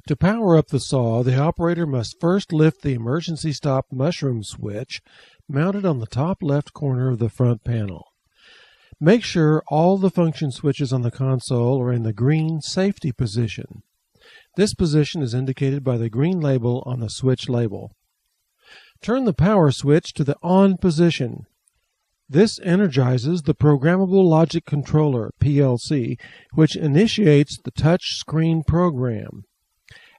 To power up the saw, the operator must first lift the emergency stop mushroom switch mounted on the top left corner of the front panel. Make sure all the function switches on the console are in the green safety position. This position is indicated by the green label on the switch label. Turn the power switch to the on position. This energizes the Programmable Logic Controller, PLC, which initiates the touch screen program.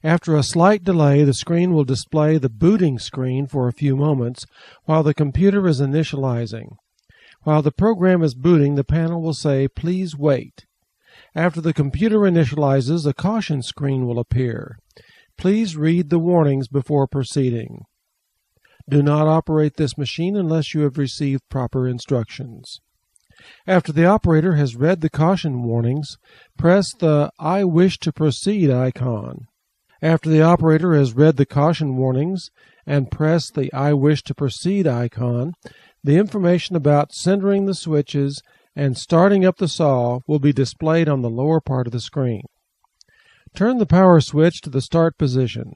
After a slight delay, the screen will display the booting screen for a few moments while the computer is initializing. While the program is booting, the panel will say, "Please wait." After the computer initializes, a caution screen will appear. Please read the warnings before proceeding. Do not operate this machine unless you have received proper instructions. After the operator has read the caution warnings, press the "I wish to proceed" icon. After the operator has read the caution warnings and press the "I wish to proceed" icon, the information about centering the switches and starting up the saw will be displayed on the lower part of the screen. Turn the power switch to the start position.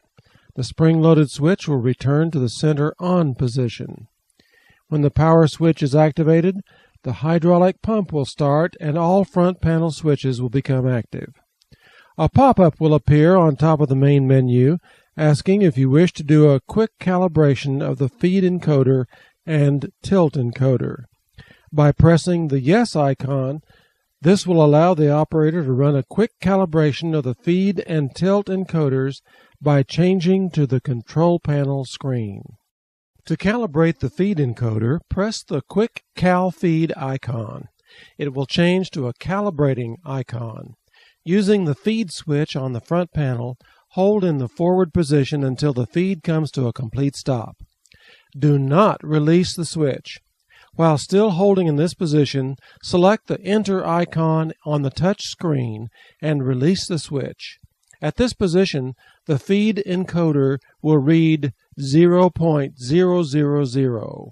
The spring-loaded switch will return to the center on position. When the power switch is activated, the hydraulic pump will start and all front panel switches will become active. A pop-up will appear on top of the main menu asking if you wish to do a quick calibration of the feed encoder and tilt encoder. By pressing the Yes icon, this will allow the operator to run a quick calibration of the feed and tilt encoders by changing to the control panel screen. To calibrate the feed encoder, press the Quick Cal Feed icon. It will change to a calibrating icon. Using the feed switch on the front panel, hold in the forward position until the feed comes to a complete stop. Do not release the switch. While still holding in this position, select the Enter icon on the touch screen and release the switch. At this position, the feed encoder will read 0.000.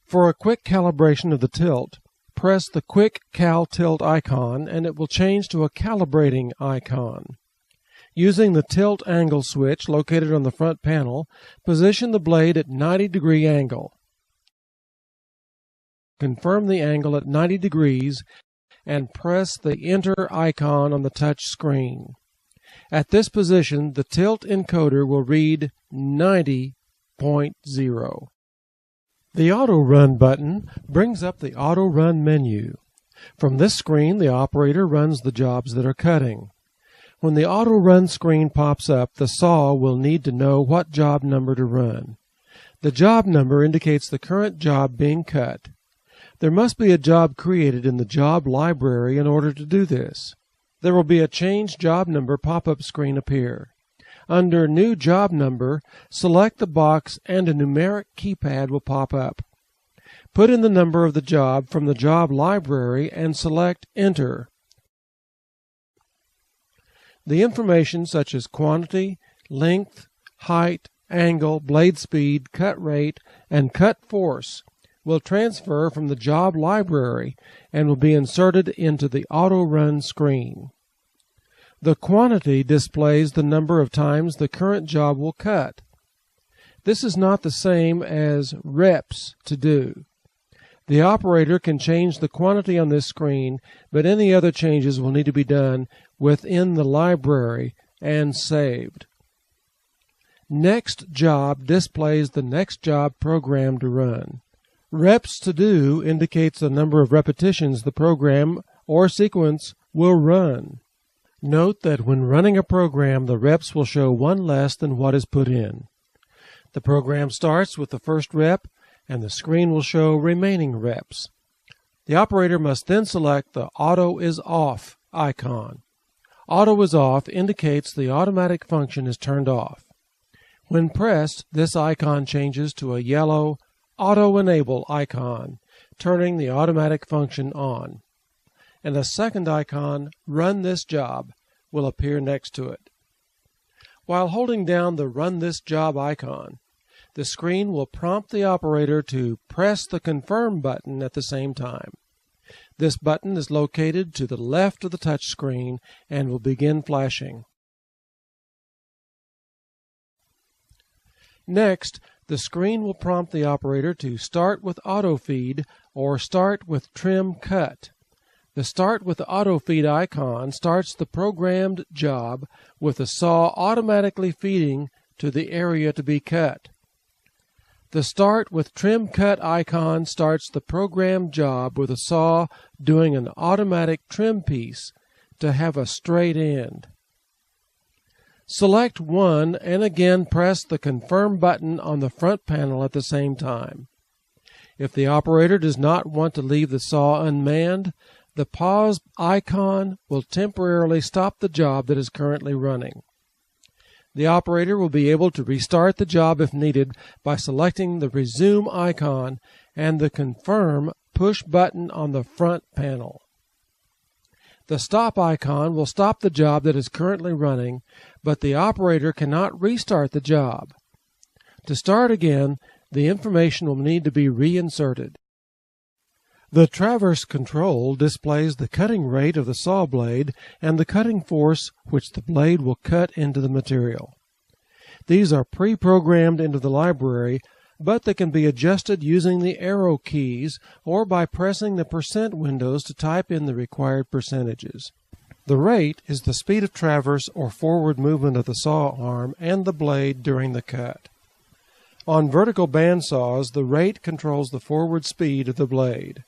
For a quick calibration of the tilt, press the Quick Cal Tilt icon and it will change to a calibrating icon. Using the tilt angle switch located on the front panel, position the blade at 90-degree angle. Confirm the angle at 90 degrees and press the Enter icon on the touch screen. At this position, the tilt encoder will read 90.0. The Auto Run button brings up the Auto Run menu. From this screen, the operator runs the jobs that are cutting. When the Auto Run screen pops up, the saw will need to know what job number to run. The job number indicates the current job being cut. There must be a job created in the job library in order to do this. There will be a Change Job Number pop-up screen appear. Under New Job Number, select the box and a numeric keypad will pop up. Put in the number of the job from the job library and select Enter. The information such as quantity, length, height, angle, blade speed, cut rate, and cut force will transfer from the job library and will be inserted into the Auto Run screen. The quantity displays the number of times the current job will cut. This is not the same as reps to do. The operator can change the quantity on this screen, but any other changes will need to be done within the library and saved. Next Job displays the next job program to run. Reps to do indicates the number of repetitions the program or sequence will run. Note that when running a program, the reps will show one less than what is put in. The program starts with the first rep, and the screen will show remaining reps. The operator must then select the Auto is Off icon. Auto is Off indicates the automatic function is turned off. When pressed, this icon changes to a yellow Auto Enable icon, turning the automatic function on. And a second icon, Run This Job, will appear next to it. While holding down the Run This Job icon, the screen will prompt the operator to press the Confirm button at the same time. This button is located to the left of the touch screen and will begin flashing. Next, the screen will prompt the operator to start with auto feed or start with trim cut. The Start with Auto Feed icon starts the programmed job with the saw automatically feeding to the area to be cut. The Start with Trim Cut icon starts the programmed job with the saw doing an automatic trim piece to have a straight end. Select one and again press the Confirm button on the front panel at the same time. If the operator does not want to leave the saw unmanned, the pause icon will temporarily stop the job that is currently running. The operator will be able to restart the job if needed by selecting the Resume icon and the Confirm push button on the front panel. The Stop icon will stop the job that is currently running, but the operator cannot restart the job. To start again, the information will need to be reinserted. The Traverse control displays the cutting rate of the saw blade and the cutting force which the blade will cut into the material. These are pre-programmed into the library, but they can be adjusted using the arrow keys or by pressing the percent windows to type in the required percentages. The rate is the speed of traverse or forward movement of the saw arm and the blade during the cut. On vertical bandsaws, the rate controls the forward speed of the blade.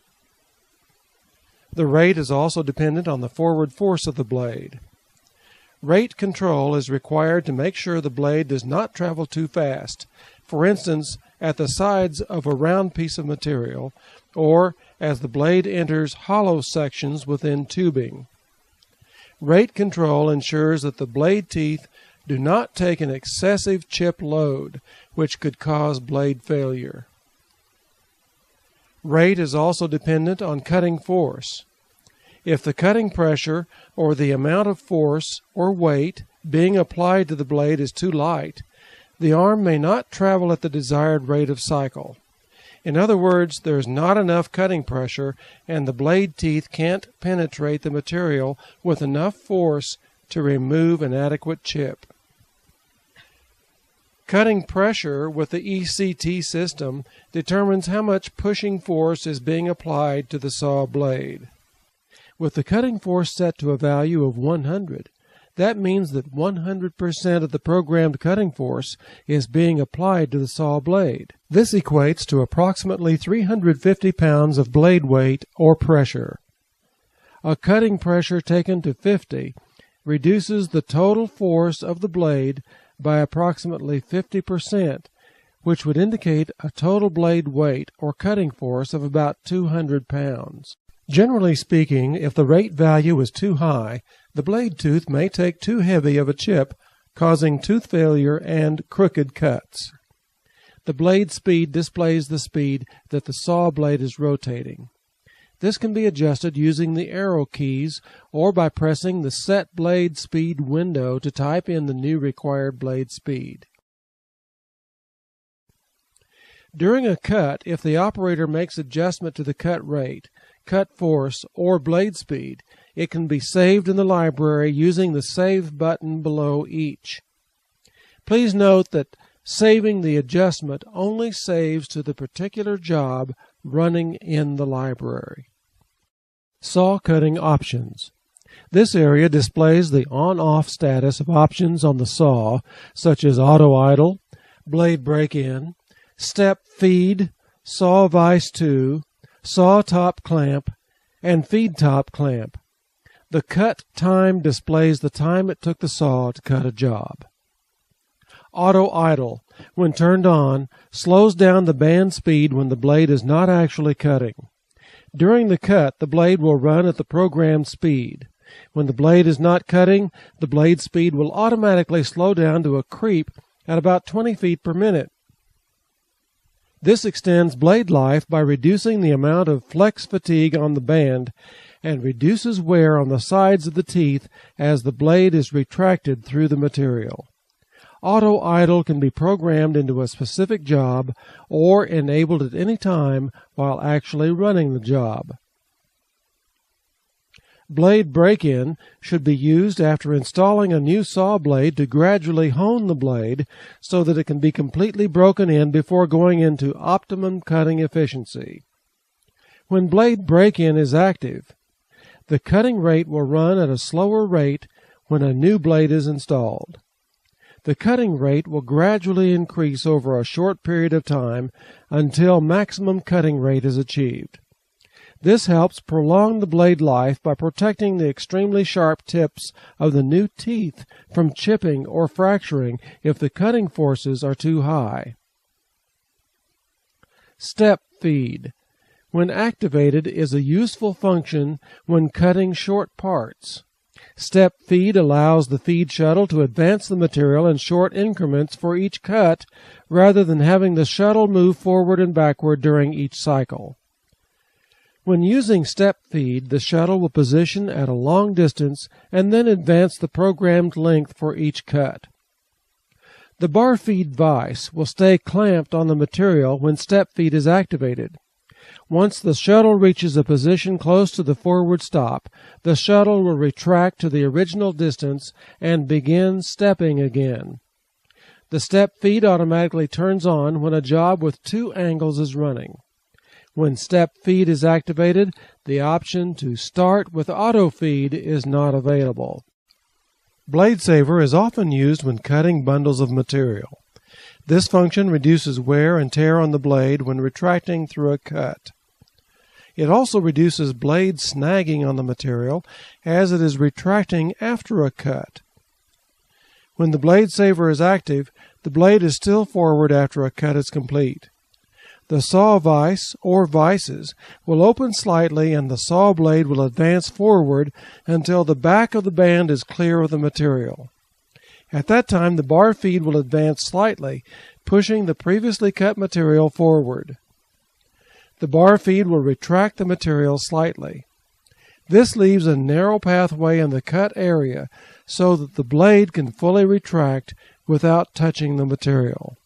The rate is also dependent on the forward force of the blade. Rate control is required to make sure the blade does not travel too fast, for instance, at the sides of a round piece of material, or as the blade enters hollow sections within tubing. Rate control ensures that the blade teeth do not take an excessive chip load, which could cause blade failure. Rate is also dependent on cutting force. If the cutting pressure or the amount of force or weight being applied to the blade is too light, the arm may not travel at the desired rate of cycle. In other words, there is not enough cutting pressure and the blade teeth can't penetrate the material with enough force to remove an adequate chip. Cutting pressure with the ECT system determines how much pushing force is being applied to the saw blade. With the cutting force set to a value of 100, that means that 100% of the programmed cutting force is being applied to the saw blade. This equates to approximately 350 pounds of blade weight or pressure. A cutting pressure taken to 50 reduces the total force of the blade by approximately 50%, which would indicate a total blade weight or cutting force of about 200 pounds. Generally speaking, if the rate value is too high, the blade tooth may take too heavy of a chip, causing tooth failure and crooked cuts. The blade speed displays the speed that the saw blade is rotating. This can be adjusted using the arrow keys or by pressing the Set Blade Speed window to type in the new required blade speed. During a cut, if the operator makes adjustment to the cut rate, cut force, or blade speed, it can be saved in the library using the Save button below each. Please note that saving the adjustment only saves to the particular job running in the library. Saw cutting options. This area displays the on-off status of options on the saw, such as auto idle, blade break-in, step feed, saw vise 2, saw top clamp, and feed top clamp. The cut time displays the time it took the saw to cut a job. Auto idle, when turned on, slows down the band speed when the blade is not actually cutting. During the cut, the blade will run at the programmed speed. When the blade is not cutting, the blade speed will automatically slow down to a creep at about 20 feet per minute. This extends blade life by reducing the amount of flex fatigue on the band and reduces wear on the sides of the teeth as the blade is retracted through the material. Auto idle can be programmed into a specific job or enabled at any time while actually running the job. Blade break-in should be used after installing a new saw blade to gradually hone the blade so that it can be completely broken in before going into optimum cutting efficiency. When blade break-in is active, the cutting rate will run at a slower rate when a new blade is installed. The cutting rate will gradually increase over a short period of time until maximum cutting rate is achieved. This helps prolong the blade life by protecting the extremely sharp tips of the new teeth from chipping or fracturing if the cutting forces are too high. Step feed, when activated, is a useful function when cutting short parts. Step feed allows the feed shuttle to advance the material in short increments for each cut rather than having the shuttle move forward and backward during each cycle. When using step feed, the shuttle will position at a long distance and then advance the programmed length for each cut. The bar feed vise will stay clamped on the material when step feed is activated. Once the shuttle reaches a position close to the forward stop, the shuttle will retract to the original distance and begin stepping again. The step feed automatically turns on when a job with two angles is running. When step feed is activated, the option to start with auto feed is not available. Blade saver is often used when cutting bundles of material. This function reduces wear and tear on the blade when retracting through a cut. It also reduces blade snagging on the material as it is retracting after a cut. When the blade saver is active, the blade is still forward after a cut is complete. The saw vise or vices will open slightly and the saw blade will advance forward until the back of the band is clear of the material. At that time, the bar feed will advance slightly, pushing the previously cut material forward. The bar feed will retract the material slightly. This leaves a narrow pathway in the cut area so that the blade can fully retract without touching the material.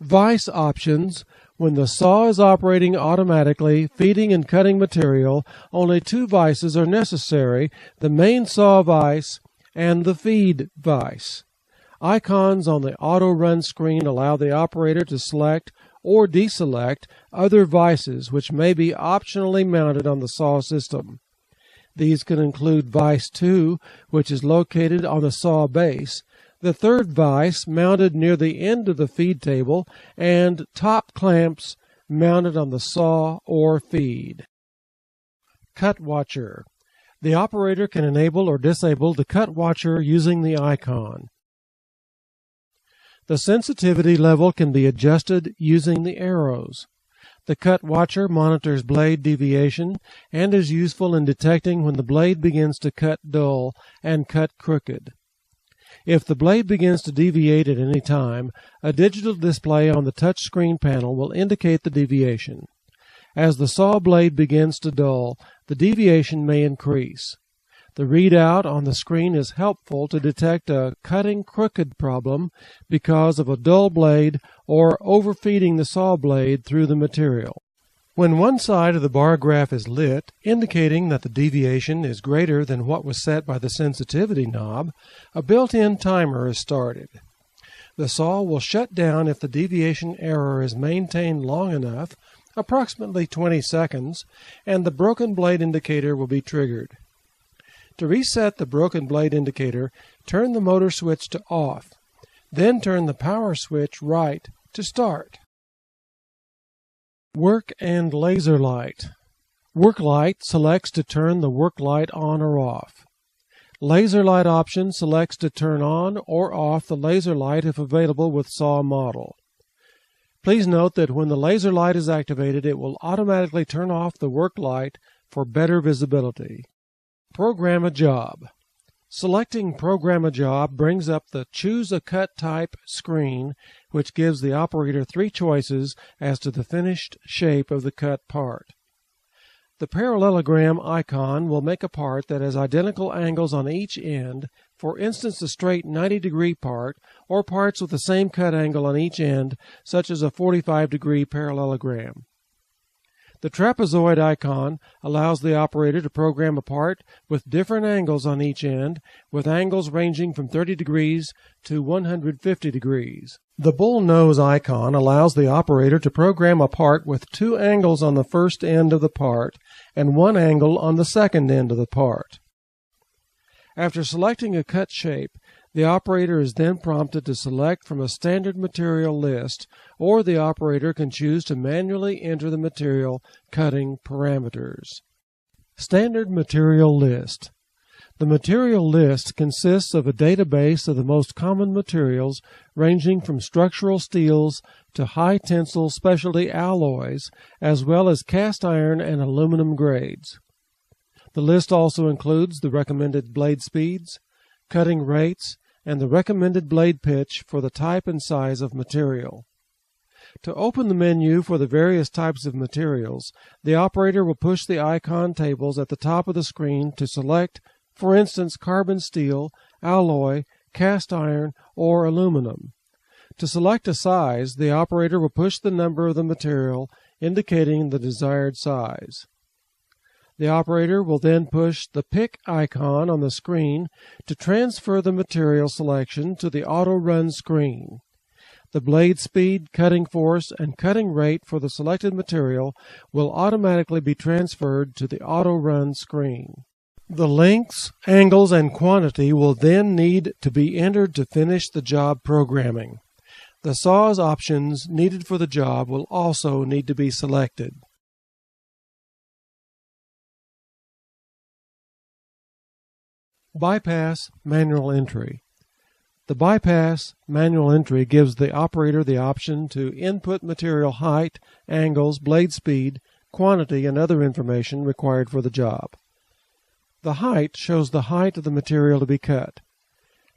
Vise options. When the saw is operating automatically, feeding and cutting material, only two vices are necessary, the main saw vise and the feed vise. Icons on the auto run screen allow the operator to select or deselect other vices which may be optionally mounted on the saw system. These can include Vise 2, which is located on the saw base, the third vise mounted near the end of the feed table, and top clamps mounted on the saw or feed. Cut Watcher. The operator can enable or disable the Cut Watcher using the icon. The sensitivity level can be adjusted using the arrows. The Cut Watcher monitors blade deviation and is useful in detecting when the blade begins to cut dull and cut crooked. If the blade begins to deviate at any time, a digital display on the touch screen panel will indicate the deviation. As the saw blade begins to dull, the deviation may increase. The readout on the screen is helpful to detect a cutting crooked problem because of a dull blade or overfeeding the saw blade through the material. When one side of the bar graph is lit, indicating that the deviation is greater than what was set by the sensitivity knob, a built-in timer is started. The saw will shut down if the deviation error is maintained long enough, approximately 20 seconds, and the broken blade indicator will be triggered. To reset the broken blade indicator, turn the motor switch to off, then turn the power switch right to start. Work and laser light. Work light selects to turn the work light on or off. Laser light option selects to turn on or off the laser light if available with saw model. Please note that when the laser light is activated, it will automatically turn off the work light for better visibility. Program a job. Selecting Program a Job brings up the Choose a Cut Type screen, which gives the operator three choices as to the finished shape of the cut part. The parallelogram icon will make a part that has identical angles on each end, for instance a straight 90-degree part, or parts with the same cut angle on each end, such as a 45-degree parallelogram. The trapezoid icon allows the operator to program a part with different angles on each end, with angles ranging from 30 degrees to 150 degrees. The bull nose icon allows the operator to program a part with two angles on the first end of the part and one angle on the second end of the part. After selecting a cut shape, the operator is then prompted to select from a standard material list, or the operator can choose to manually enter the material cutting parameters. Standard material list. The material list consists of a database of the most common materials ranging from structural steels to high-tensile specialty alloys, as well as cast iron and aluminum grades. The list also includes the recommended blade speeds, cutting rates, and the recommended blade pitch for the type and size of material. To open the menu for the various types of materials, the operator will push the icon tables at the top of the screen to select, for instance, carbon steel, alloy, cast iron, or aluminum. To select a size, the operator will push the number of the material, indicating the desired size. The operator will then push the pick icon on the screen to transfer the material selection to the auto run screen. The blade speed, cutting force, and cutting rate for the selected material will automatically be transferred to the auto run screen. The lengths, angles, and quantity will then need to be entered to finish the job programming. The saws options needed for the job will also need to be selected. Bypass manual entry. The bypass manual entry gives the operator the option to input material height, angles, blade speed, quantity, and other information required for the job. The height shows the height of the material to be cut.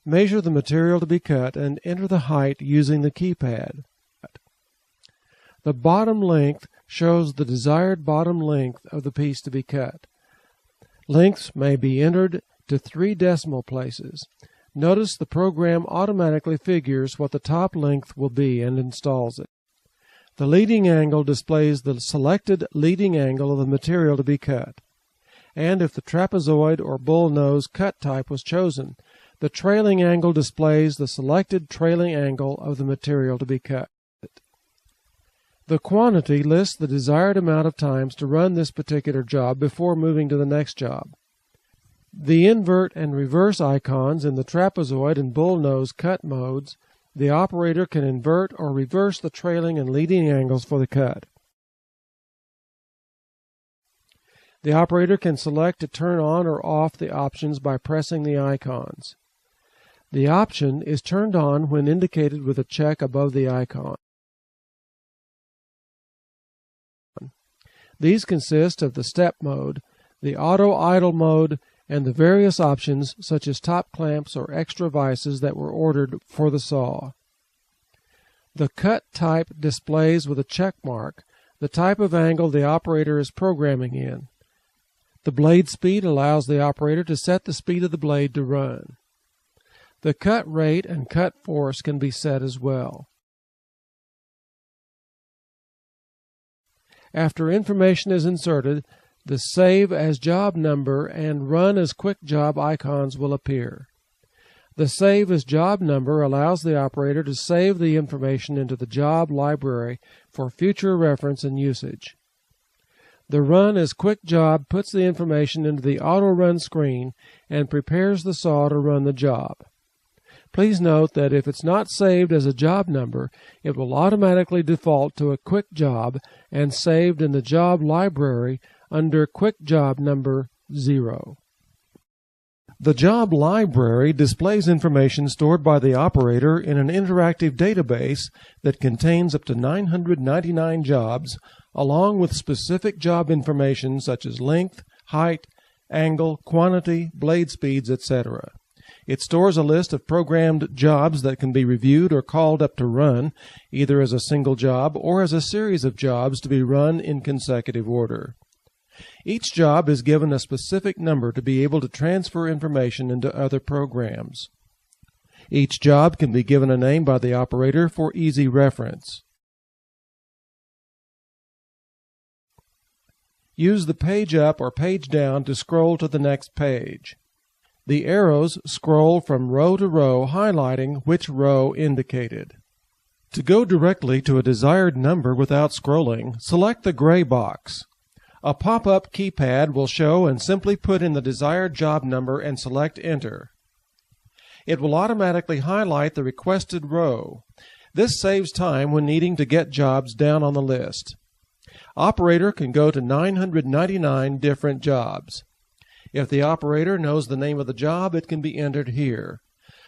Measure the material to be cut and enter the height using the keypad. The bottom length shows the desired bottom length of the piece to be cut. Lengths may be entered to 3 decimal places. Notice the program automatically figures what the top length will be and installs it. The leading angle displays the selected leading angle of the material to be cut. And if the trapezoid or bull nose cut type was chosen, the trailing angle displays the selected trailing angle of the material to be cut. The quantity lists the desired amount of times to run this particular job before moving to the next job. The invert and reverse icons in the trapezoid and bull nose cut modes, the operator can invert or reverse the trailing and leading angles for the cut. The operator can select to turn on or off the options by pressing the icons. The option is turned on when indicated with a check above the icon. These consist of the step mode, the auto idle mode, and the various options such as top clamps or extra vices that were ordered for the saw. The cut type displays with a check mark the type of angle the operator is programming in. The blade speed allows the operator to set the speed of the blade to run. The cut rate and cut force can be set as well. After information is inserted, the Save as Job Number and Run as Quick Job icons will appear. The Save as Job Number allows the operator to save the information into the job library for future reference and usage. The Run as Quick Job puts the information into the Auto Run screen and prepares the saw to run the job. Please note that if it's not saved as a job number, it will automatically default to a quick job and saved in the job library under Quick Job Number 0. The job library displays information stored by the operator in an interactive database that contains up to 999 jobs, along with specific job information such as length, height, angle, quantity, blade speeds, etc. It stores a list of programmed jobs that can be reviewed or called up to run, either as a single job or as a series of jobs to be run in consecutive order. Each job is given a specific number to be able to transfer information into other programs. Each job can be given a name by the operator for easy reference. Use the page up or page down to scroll to the next page. The arrows scroll from row to row, highlighting which row indicated. To go directly to a desired number without scrolling, select the gray box. A pop-up keypad will show, and simply put in the desired job number and select Enter. It will automatically highlight the requested row. This saves time when needing to get jobs down on the list. Operator can go to 999 different jobs. If the operator knows the name of the job, it can be entered here.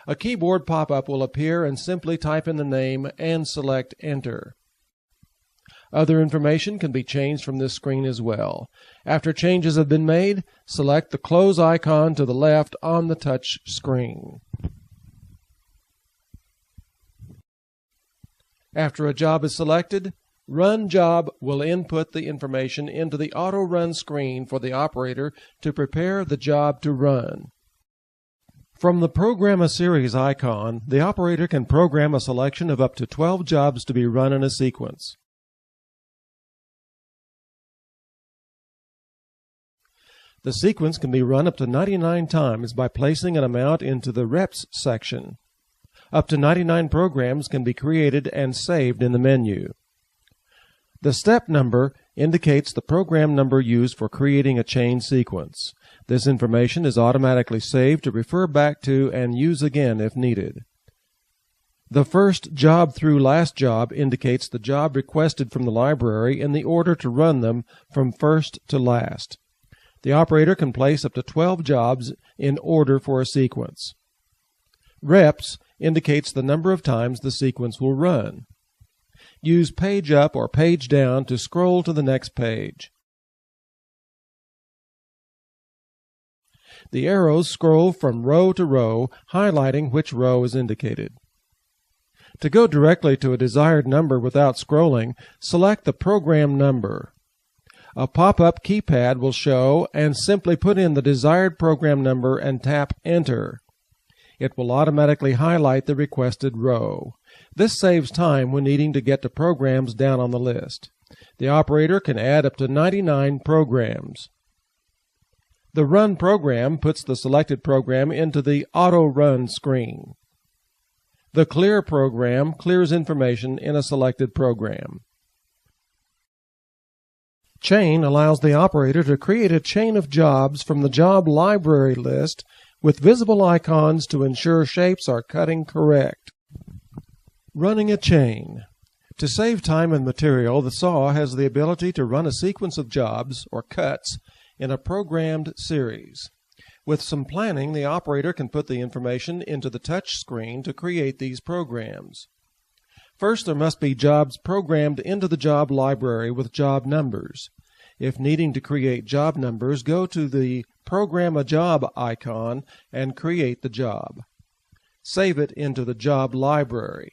A keyboard pop-up will appear, and simply type in the name and select Enter. Other information can be changed from this screen as well. After changes have been made, select the close icon to the left on the touch screen. After a job is selected, Run Job will input the information into the Auto Run screen for the operator to prepare the job to run. From the Program a Series icon, the operator can program a selection of up to 12 jobs to be run in a sequence. The sequence can be run up to 99 times by placing an amount into the Reps section. Up to 99 programs can be created and saved in the menu. The step number indicates the program number used for creating a chain sequence. This information is automatically saved to refer back to and use again if needed. The first job through last job indicates the job requested from the library in the order to run them from first to last. The operator can place up to 12 jobs in order for a sequence. Reps indicates the number of times the sequence will run. Use page up or page down to scroll to the next page. The arrows scroll from row to row, highlighting which row is indicated. To go directly to a desired number without scrolling, select the program number. A pop-up keypad will show, and simply put in the desired program number and tap Enter. It will automatically highlight the requested row. This saves time when needing to get to programs down on the list. The operator can add up to 99 programs. The Run program puts the selected program into the Auto Run screen. The Clear program clears information in a selected program. Chain allows the operator to create a chain of jobs from the job library list with visible icons to ensure shapes are cutting correct. Running a chain. To save time and material, the saw has the ability to run a sequence of jobs, or cuts, in a programmed series. With some planning, the operator can put the information into the touch screen to create these programs. First, there must be jobs programmed into the job library with job numbers. If needing to create job numbers, go to the Program a Job icon and create the job. Save it into the job library.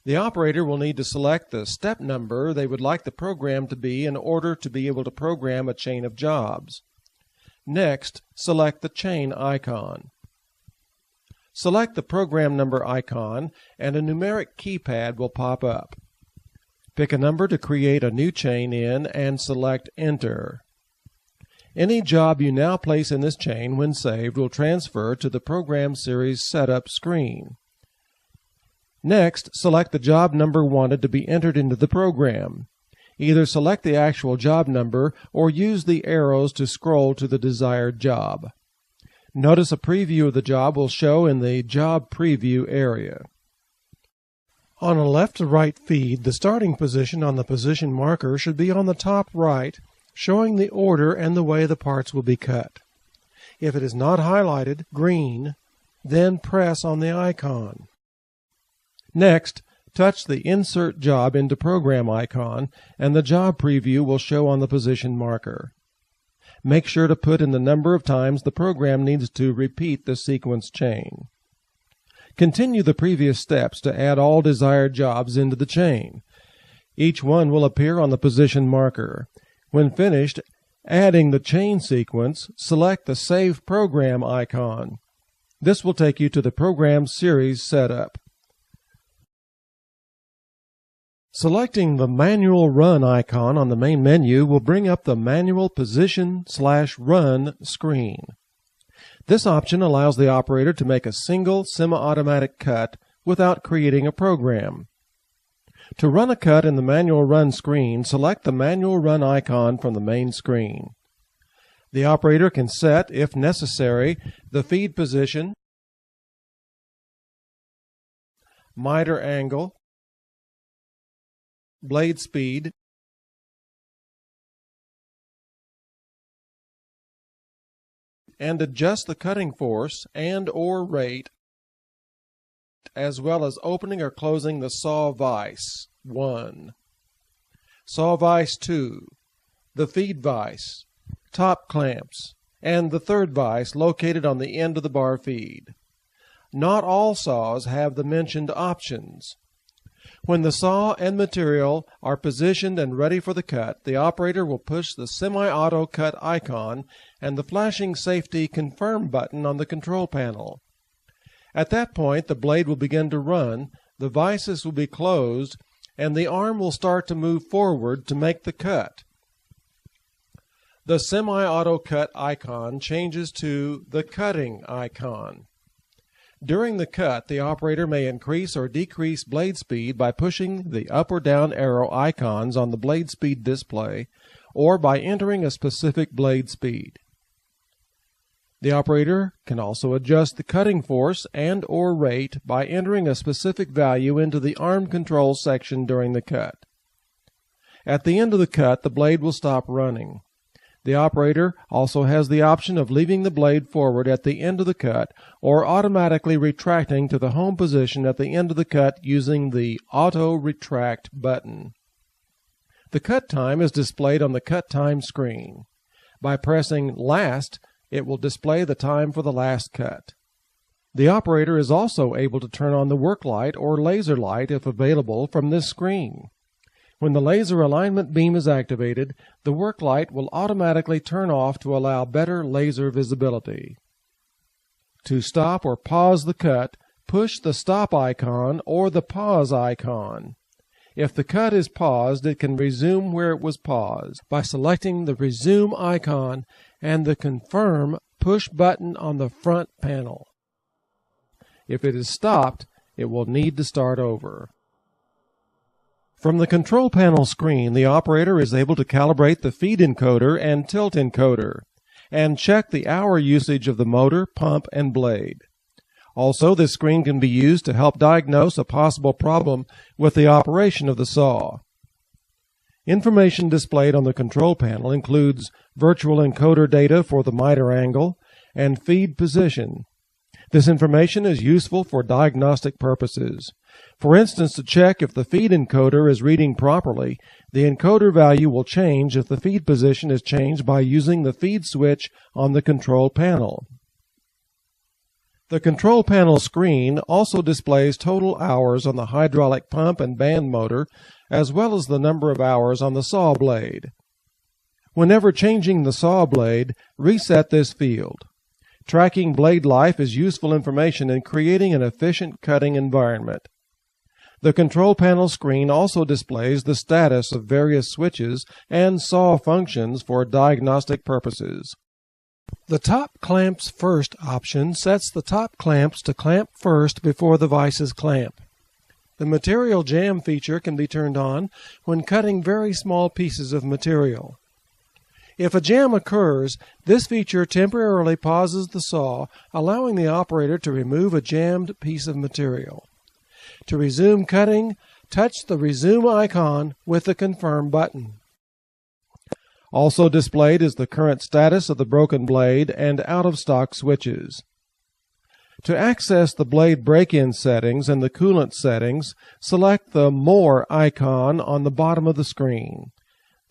The operator will need to select the step number they would like the program to be in order to be able to program a chain of jobs. Next, select the chain icon. Select the program number icon, and a numeric keypad will pop up. Pick a number to create a new chain in and select Enter. Any job you now place in this chain, when saved, will transfer to the Program Series Setup screen. Next, select the job number wanted to be entered into the program. Either select the actual job number or use the arrows to scroll to the desired job. Notice a preview of the job will show in the Job Preview area. On a left-to-right feed, the starting position on the position marker should be on the top right, showing the order and the way the parts will be cut. If it is not highlighted green, then press on the icon. Next, touch the Insert Job into Program icon, and the job preview will show on the position marker. Make sure to put in the number of times the program needs to repeat the sequence chain. Continue the previous steps to add all desired jobs into the chain. Each one will appear on the position marker. When finished adding the chain sequence, select the Save Program icon. This will take you to the Program Series Setup. Selecting the Manual Run icon on the main menu will bring up the Manual Position/Run screen. This option allows the operator to make a single semi-automatic cut without creating a program. To run a cut in the Manual Run screen, select the Manual Run icon from the main screen. The operator can set, if necessary, the feed position, miter angle, blade speed, and adjust the cutting force and/or rate, as well as opening or closing the saw vise 1, saw vise 2, the feed vise, top clamps, and the third vise located on the end of the bar feed. Not all saws have the mentioned options. When the saw and material are positioned and ready for the cut, the operator will push the semi-auto cut icon and the flashing safety confirm button on the control panel. At that point, the blade will begin to run, the vices will be closed, and the arm will start to move forward to make the cut. The semi-auto cut icon changes to the cutting icon. During the cut, the operator may increase or decrease blade speed by pushing the up or down arrow icons on the blade speed display, or by entering a specific blade speed. The operator can also adjust the cutting force and/or rate by entering a specific value into the arm control section during the cut. At the end of the cut, the blade will stop running. The operator also has the option of leaving the blade forward at the end of the cut or automatically retracting to the home position at the end of the cut using the Auto Retract button. The cut time is displayed on the cut time screen. By pressing Last, it will display the time for the last cut. The operator is also able to turn on the work light or laser light if available from this screen. When the laser alignment beam is activated, the work light will automatically turn off to allow better laser visibility. To stop or pause the cut, push the stop icon or the pause icon. If the cut is paused, it can resume where it was paused by selecting the resume icon and the confirm push button on the front panel. If it is stopped, it will need to start over. From the control panel screen, the operator is able to calibrate the feed encoder and tilt encoder, and check the hour usage of the motor, pump, and blade. Also, this screen can be used to help diagnose a possible problem with the operation of the saw. Information displayed on the control panel includes virtual encoder data for the miter angle and feed position. This information is useful for diagnostic purposes. For instance, to check if the feed encoder is reading properly, the encoder value will change if the feed position is changed by using the feed switch on the control panel. The control panel screen also displays total hours on the hydraulic pump and band motor, as well as the number of hours on the saw blade. Whenever changing the saw blade, reset this field. Tracking blade life is useful information in creating an efficient cutting environment. The control panel screen also displays the status of various switches and saw functions for diagnostic purposes. The Top Clamps First option sets the top clamps to clamp first before the vices clamp. The Material Jam feature can be turned on when cutting very small pieces of material. If a jam occurs, this feature temporarily pauses the saw, allowing the operator to remove a jammed piece of material. To resume cutting, touch the Resume icon with the Confirm button. Also displayed is the current status of the broken blade and out-of-stock switches. To access the blade break-in settings and the coolant settings, select the More icon on the bottom of the screen.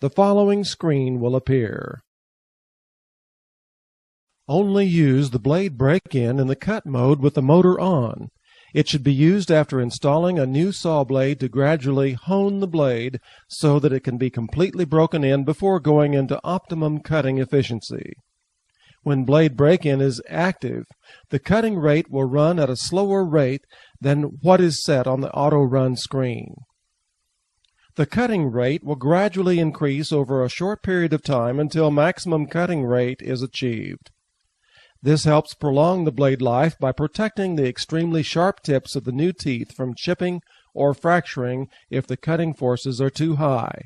The following screen will appear. Only use the blade break-in in the cut mode with the motor on. It should be used after installing a new saw blade to gradually hone the blade so that it can be completely broken in before going into optimum cutting efficiency. When blade break-in is active, the cutting rate will run at a slower rate than what is set on the auto run screen. The cutting rate will gradually increase over a short period of time until maximum cutting rate is achieved. This helps prolong the blade life by protecting the extremely sharp tips of the new teeth from chipping or fracturing if the cutting forces are too high.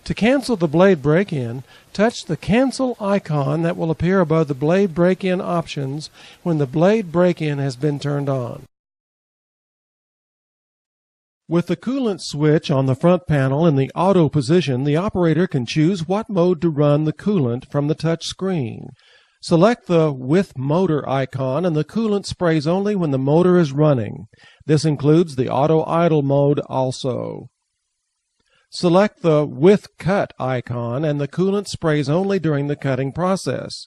To cancel the blade break-in, touch the Cancel icon that will appear above the blade break-in options when the blade break-in has been turned on. With the coolant switch on the front panel in the auto position, the operator can choose what mode to run the coolant from the touch screen. Select the With Motor icon and the coolant sprays only when the motor is running. This includes the auto idle mode also. Select the With Cut icon and the coolant sprays only during the cutting process.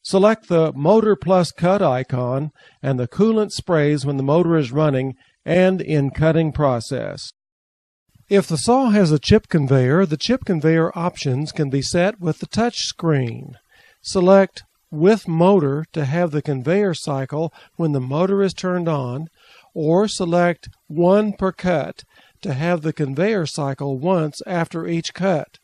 Select the Motor Plus Cut icon and the coolant sprays when the motor is running and in cutting process. If the saw has a chip conveyor, the chip conveyor options can be set with the touch screen. Select With Motor to have the conveyor cycle when the motor is turned on, or select 1 per cut to have the conveyor cycle once after each cut.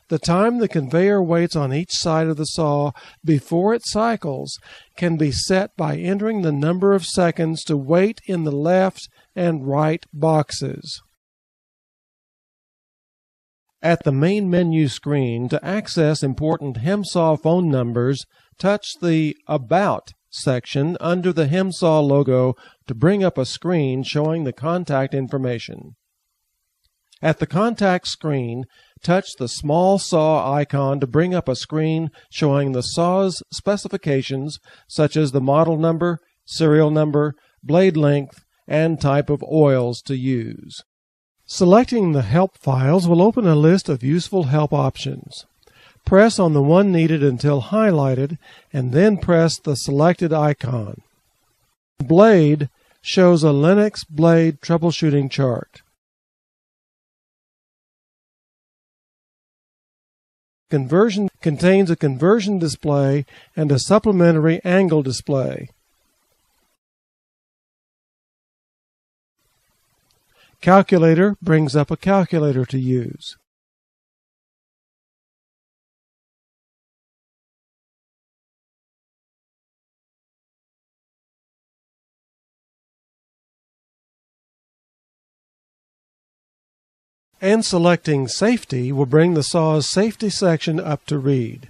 The time the conveyor waits on each side of the saw before it cycles can be set by entering the number of seconds to wait in the left and right boxes. At the main menu screen, to access important HEMSAW phone numbers, touch the About section under the HEMSAW logo to bring up a screen showing the contact information. At the contact screen, touch the small saw icon to bring up a screen showing the saw's specifications such as the model number, serial number, blade length, and type of oils to use. Selecting the help files will open a list of useful help options. Press on the one needed until highlighted and then press the selected icon. Blade shows a Linux blade troubleshooting chart. Conversion contains a conversion display and a supplementary angle display. Calculator brings up a calculator to use. And selecting Safety will bring the saw's safety section up to read.